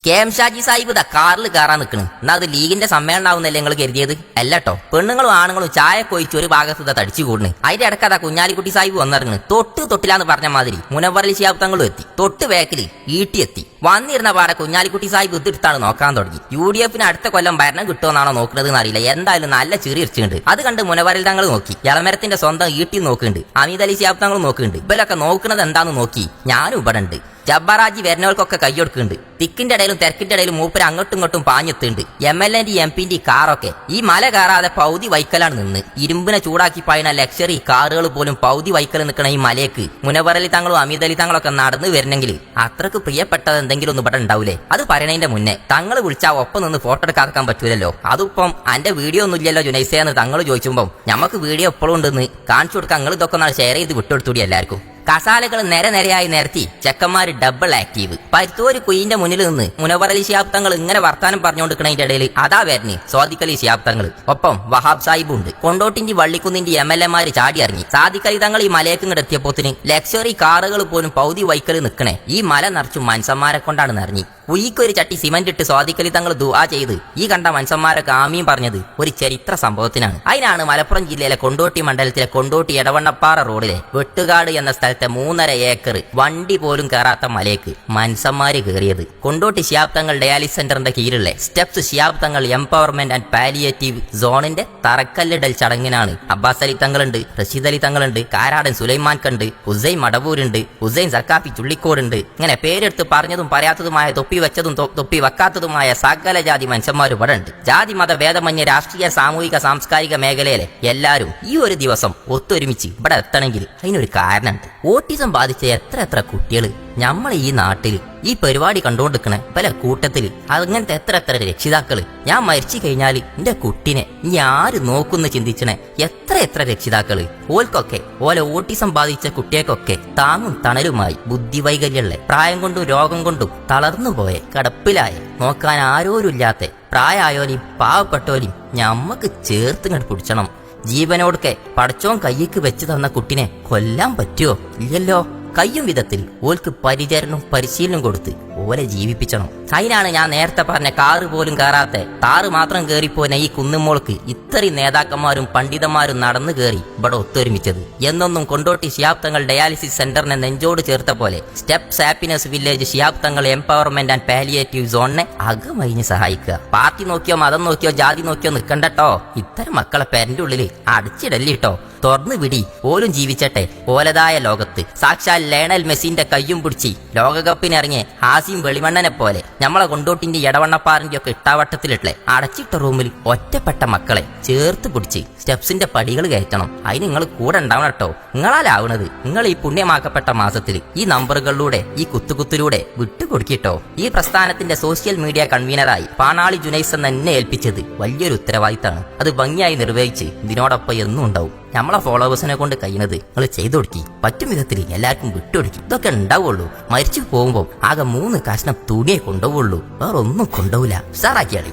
K M. Shaji Sahib ദാ കാറിൽ കയറാൻ നിൽക്കണ്. എന്നാ അത് ലീഗിന്റെ സമ്മേളനം ആവുന്നല്ലേ നിങ്ങൾ കരുതിയത്? അല്ലട്ടോ, പെണ്ണുങ്ങളും ആണുങ്ങളും ചായ കൊയിച്ച് ഒരു ഭാഗത്ത് തടിച്ചു കൂടുന്നു. അതിന്റെ ഇടയ്ക്ക് അതാ കുഞ്ഞാലിക്കുട്ടി സാഹിബ് വന്നിറങ്ങണ്. തൊട്ടിലാന്ന് പറഞ്ഞ മാതിരി മുനവ്വറലി ശിഹാബ് തങ്ങളും എത്തി. തൊട്ട് വേക്കില് എത്തി. വന്നിരുന്ന പാടെ കുഞ്ഞാലിക്കുട്ടി സാഹിബ് ഇതെടുത്താണ് നോക്കാൻ തുടങ്ങി. UDF അടുത്ത കൊല്ലം ഭരണം കിട്ടുമെന്നാണോ നോക്കുന്നത് എന്നറിയില്ല. എന്തായാലും നല്ല ചിറി ഇരിച്ചുണ്ട്. അത് കണ്ട് മുനവ്വറലി തങ്ങൾ നോക്കി. ഇളമരത്തിന്റെ സ്വന്തം നോക്കുന്നുണ്ട്. അമീദ് അലി ശിഹാബ് തങ്ങൾ നോക്കുന്നുണ്ട്. ഇവരൊക്കെ നോക്കുന്നത് എന്താന്ന് നോക്കി ഞാനും ഇവിടെ ഉണ്ട്. ജബ്ബാറാജി വരുന്നവർക്കൊക്കെ കൈയ്യൊടുക്കുന്നുണ്ട്. തിക്കിന്റെ ഇടയിലും തിരക്കിന്റെ ഇടയിലും മൂപ്പര് അങ്ങോട്ടും ഇങ്ങോട്ടും പാഞ്ഞെത്തുണ്ട്. MLA MP കാറൊക്കെ ഈ മല കയറാതെ പൗതി വൈക്കലാണ് നിന്ന്. ഇരുമ്പിനെ ചൂടാക്കി പായുന്ന ലക്ഷറി കാറുകൾ പോലും പൗതി വൈക്കൽ നിൽക്കണ ഈ മലയ്ക്ക് മുനവ്വറലി തങ്ങളും അമീദ് അലി തങ്ങളൊക്കെ നടന്നു വരണമെങ്കിൽ അത്രക്ക് പ്രിയപ്പെട്ടത് എന്തെങ്കിലും ഒന്നും ഇവിടെ ഉണ്ടാവൂലേ? അത് പറയണതിന്റെ മുന്നേ തങ്ങൾ വിളിച്ചാൽ ഒപ്പം നിന്ന് ഫോട്ടോ എടുക്കാക്കാൻ പറ്റൂലല്ലോ. അതിപ്പം എന്റെ വീഡിയോ ഒന്നും ഇല്ലല്ലോ ജുനൈസയെന്ന് തങ്ങൾ ചോദിച്ചുമ്പോൾ നമുക്ക് വീഡിയോ എപ്പോഴും ഉണ്ടെന്ന് കാണിച്ചു കൊടുക്കാൻ നിങ്ങൾ ഇതൊക്കെ ഒന്ന് ഷെയർ ചെയ്ത് വിട്ടുകൊടുത്തൂടി എല്ലാവർക്കും. കസാലകൾ നിരയായി നിരത്തി ചെക്കന്മാര് ഡബിൾ ആക്റ്റീവ്. പരുത്തൂര് കുയിന്റെ മുന്നിൽ നിന്ന് മുനവ്വറലി ശിഹാബ് തങ്ങൾ ഇങ്ങനെ വർത്താനം പറഞ്ഞുകൊണ്ടിരിക്കണതിന്റെ ഇടയിൽ അതാ വരഞ്ഞ് സ്വാദിഖ് അലി ശിഹാബ് തങ്ങൾ. ഒപ്പം വഹാബ് സാഹിബും ഉണ്ട്. കൊണ്ടോട്ടിന്റെ വള്ളിക്കുന്നിന്റെ MLA ചാടി ഇറങ്ങി. സാദിഖ് അലി തങ്ങൾ ഈ മലയേക്ക് ഇങ്ങോട്ട് എത്തിയപ്പോത്തിന് ലക്ഷറി കാറുകൾ പോലും പൗതി വൈക്കല് നിൽക്കണേ. ഈ മല നിറച്ചു മനുഷ്യന്മാരെ കൊണ്ടാണ് നിറഞ്ഞി. കുയിക്കൊരു ചട്ടി സിമന്റ് ഇട്ട് സ്വാദിഖ് അലി തങ്ങൾ ദുആ ചെയ്ത് ഈ കണ്ട മനുഷ്യന്മാരൊക്കെ ആമീൻ പറഞ്ഞത് ഒരു ചരിത്ര സംഭവത്തിനാണ്. അതിനാണ് മലപ്പുറം ജില്ലയിലെ കൊണ്ടോട്ടി മണ്ഡലത്തിലെ കൊണ്ടോട്ടി എടവണ്ണപ്പാറ റോഡിലെ വെട്ടുകാട് എന്ന സ്ഥലത്തെ 3.5 ഏക്കർ വണ്ടി പോലും കയറാത്ത മലയ്ക്ക് മനുഷ്യന്മാര് കയറിയത്. കൊണ്ടോട്ടി ശിഹാബ് തങ്ങൾ ഡയാലിസ് സെന്ററിന്റെ കീഴിലെ steps Shihab Thangal empowerment and palliative സോണിന്റെ തറക്കല്ലിടൽ ചടങ്ങിനാണ്. അബ്ബാസ് അലി തങ്ങളുണ്ട്, റഷീദ് അലി തങ്ങളുണ്ട്, കാരാടൻ സുലൈമാൻ കണ്ട്, ഹുസൈൻ മടവൂരുണ്ട്, ഹുസൈൻ സക്കാഫി ചുള്ളിക്കോടുണ്ട്. ഇങ്ങനെ പേരെടുത്ത് പറഞ്ഞതും പറയാത്തതുമായ തൊപ്പി വെച്ചതും തൊപ്പി വെക്കാത്തതുമായ സകല ജാതി മനുഷ്യന്മാർ ഇവിടെ ഉണ്ട്. ജാതി മത ഭേദമന്യേ രാഷ്ട്രീയ സാമൂഹിക സാംസ്കാരിക മേഖലയിലെ എല്ലാവരും ഈ ഒരു ദിവസം ഒത്തൊരുമിച്ച് ഇവിടെ എത്തണമെങ്കിൽ അതിനൊരു കാരണമുണ്ട്. ഓട്ടിസം ബാധിച്ച എത്ര കുട്ടികൾ നമ്മൾ ഈ നാട്ടിൽ ഈ പരിപാടി കണ്ടുകൊണ്ടിരിക്കണ പല കൂട്ടത്തിൽ അങ്ങനത്തെ എത്ര രക്ഷിതാക്കള് ഞാൻ മരിച്ചു കഴിഞ്ഞാൽ എന്റെ കുട്ടിനെ ഇനി ആര് നോക്കുന്നു ചിന്തിച്ചണേ എത്ര രക്ഷിതാക്കള്. ഓൽക്കൊക്കെ ഓലെ ഓട്ടിസം ബാധിച്ച കുട്ടികൾക്കൊക്കെ താങ്ങും തണലുമായി ബുദ്ധിവൈകല്യമുള്ള പ്രായം കൊണ്ടും രോഗം കൊണ്ടും തളർന്നുപോയ കടപ്പിലായ നോക്കാൻ ആരോരുമില്ലാത്ത പ്രായമായോലെയും പാവപ്പെട്ടോലെയും ഞമ്മക്ക് ചേർത്ത് ഇങ്ങോട്ട് പിടിച്ചണം. ജീവനോടൊക്കെ പടച്ചോൻ കയ്യിക്ക് വെച്ച് തന്ന കുട്ടിനെ കൊല്ലാൻ പറ്റുമോ? ഇല്ലല്ലോ. കയ്യും വിധത്തിൽ ഓൽക്ക് പരിചരണവും പരിശീലനം കൊടുത്ത് ഓലെ ജീവിപ്പിച്ചണം. അതിനാണ് ഞാൻ നേരത്തെ പറഞ്ഞ കാറ് പോലും കയറാത്ത താറ് മാത്രം കയറിപ്പോന ഈ കുന്നുമോൾക്ക് ഇത്രയും നേതാക്കന്മാരും പണ്ഡിതന്മാരും നടന്നു കയറി ഇവിടെ ഒത്തൊരുമിച്ചത്. എന്നൊന്നും കൊണ്ടോട്ടി ശിഹാബ് തങ്ങൾ ഡയാലിസിസ് സെന്ററിനെ നെഞ്ചോട് ചേർത്ത പോലെ steps happiness village Shihab Thangal empowerment and palliative സോണിനെ അകമഴിഞ്ഞ് സഹായിക്കുക. പാർട്ടി നോക്കിയോ മതം നോക്കിയോ ജാതി നോക്കിയോ നിൽക്കണ്ടട്ടോ. ഇത്തരം മക്കളെ പേരന്റെ ഉള്ളിൽ അടിച്ചിടല്ലിട്ടോ. തുറന്നു വിടി, ഓലും ജീവിച്ചട്ടെ ഓലതായ ലോകത്ത്. സാക്ഷാൽ ലയണൽ മെസ്സിന്റെ കയ്യും പിടിച്ച് ലോകകപ്പിനിറങ്ങിയ ഹാസിം വെളിമണ്ണനെ പോലെ നമ്മളെ കൊണ്ടോട്ടിന്റെ എടവണ്ണപ്പാറിന്റെ ഒക്കെ ഇട്ടാവട്ടത്തിലിട്ടെ അടച്ചിട്ട റൂമിൽ ഒറ്റപ്പെട്ട മക്കളെ ചേർത്ത് പിടിച്ച് സ്റ്റെപ്സിന്റെ പടികൾ കയറ്റണം. അതിന് നിങ്ങൾ കൂടെ ഉണ്ടാവണം കേട്ടോ. നിങ്ങളാലാവുന്നത് നിങ്ങൾ ഈ പുണ്യമാക്കപ്പെട്ട മാസത്തിൽ ഈ നമ്പറുകളിലൂടെ ഈ കുത്തുകുത്തിലൂടെ വിട്ടുകൊടുക്കിട്ടോ. ഈ പ്രസ്ഥാനത്തിന്റെ സോഷ്യൽ മീഡിയ കൺവീനറായി പാണാളി ജുനൈസ് എന്നെ ഏൽപ്പിച്ചത് വലിയൊരു ഉത്തരവാദിത്തമാണ്. അത് ഭംഗിയായി നിർവഹിച്ച് ഇതിനോടൊപ്പം എന്നും ഉണ്ടാവും. നമ്മളെ ഫോളോവേഴ്സിനെ കൊണ്ട് കഴിയുന്നത് നിങ്ങൾ ചെയ്തു കൊടുക്കി. പറ്റും വിധത്തിൽ എല്ലാവർക്കും വിട്ടുകൊടുക്കി. ഇതൊക്കെ ഉണ്ടാവുള്ളൂ. മരിച്ചു പോകുമ്പോൾ ആകെ 3 കഷ്ണം തുണിയെ കൊണ്ടുപോവുള്ളൂ, വേറെ ഒന്നും കൊണ്ടുപോവില്ല. ഉഷാറാക്കിയാളി.